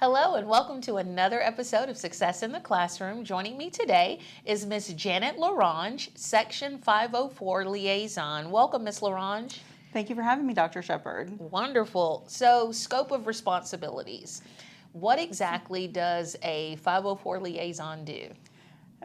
Hello and welcome to another episode of Success in the Classroom. Joining me today is Miss Janet Larange, Section 504 Liaison. Welcome, Miss Larange. Thank you for having me, Dr. Shepard. Wonderful. So, scope of responsibilities. What exactly does a 504 liaison do?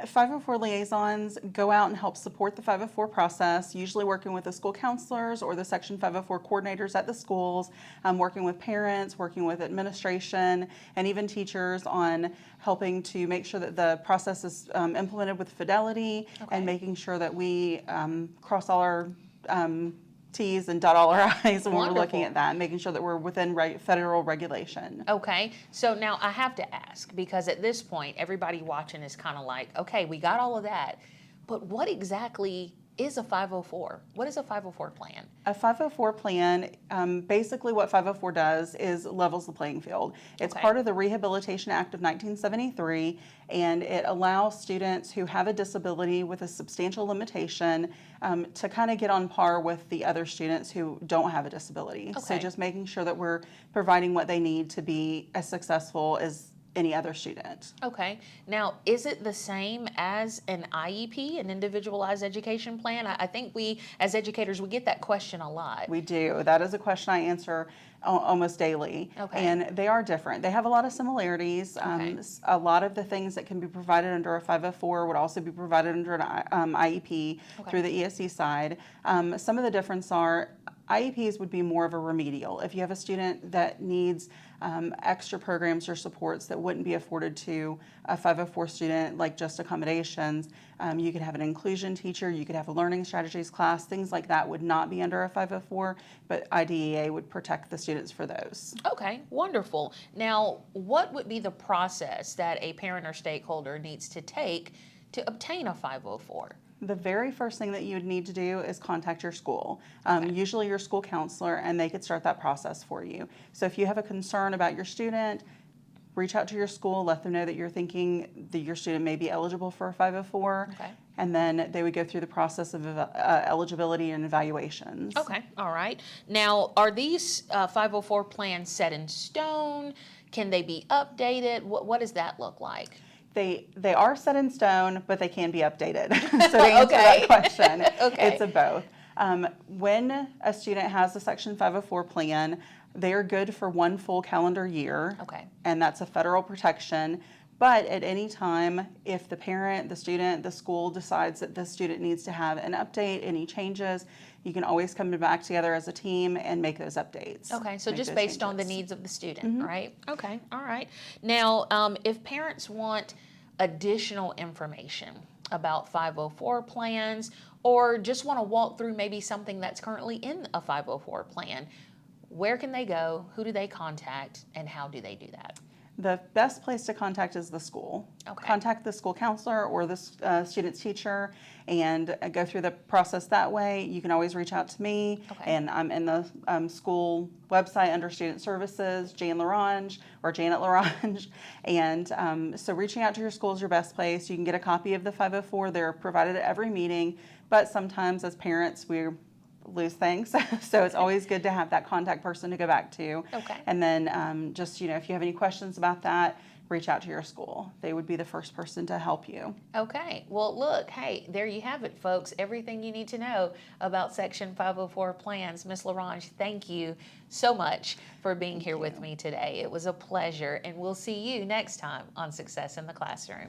504 liaisons go out and help support the 504 process, usually working with the school counselors or the Section 504 coordinators at the schools, working with parents, working with administration, and even teachers on helping to make sure that the process is implemented with fidelity and making sure that we cross all our T's and dot all our I's when we're looking at that, making sure that we're within federal regulation. Okay, so now I have to ask, because at this point, everybody watching is kind of like, okay, we got all of that, but what exactly is a 504? What is a 504 plan? A 504 plan, basically what 504 does is levels the playing field. It's part of the Rehabilitation Act of 1973, and it allows students who have a disability with a substantial limitation to kind of get on par with the other students who don't have a disability. So just making sure that we're providing what they need to be as successful as any other student. Okay. Now, is it the same as an IEP, an individualized education plan? I think we, as educators, we get that question a lot. We do. That is a question I answer almost daily. And they are different. They have a lot of similarities. A lot of the things that can be provided under a 504 would also be provided under an IEP through the ESC side. Some of the difference are IEPs would be more of a remedial. If you have a student that needs extra programs or supports that wouldn't be afforded to a 504 student, like just accommodations, you could have an inclusion teacher, you could have a learning strategies class, things like that would not be under a 504, but IDEA would protect the students for those. Okay, wonderful. Now, what would be the process that a parent or stakeholder needs to take to obtain a 504? The very first thing that you would need to do is contact your school, usually your school counselor, and they could start that process for you. So if you have a concern about your student, reach out to your school, let them know that you're thinking that your student may be eligible for a 504, and then they would go through the process of eligibility and evaluations. Okay, all right. Now, are these 504 plans set in stone? Can they be updated? What does that look like? They are set in stone, but they can be updated. So to answer that question, it's a both. When a student has a Section 504 plan, they are good for one full calendar year, and that's a federal protection. But at any time, if the parent, the student, the school decides that the student needs to have an update, any changes, you can always come back together as a team and make those updates. Okay, so just based on the needs of the student, right? Okay, all right. Now, if parents want additional information about 504 plans, or just want to walk through maybe something that's currently in a 504 plan, where can they go, who do they contact, and how do they do that? The best place to contact is the school. Contact the school counselor or the student's teacher and go through the process that way. You can always reach out to me, and I'm in the school website under Student Services, Jan Larange or Janet Larange. And so reaching out to your school is your best place. You can get a copy of the 504. They're provided at every meeting, but sometimes as parents, we lose things. So it's always good to have that contact person to go back to. And then just, if you have any questions about that, reach out to your school. They would be the first person to help you. Okay. Well, look, hey, there you have it, folks. Everything you need to know about Section 504 plans. Ms. Larange, thank you so much for being here with me today. It was a pleasure, and we'll see you next time on Success in the Classroom.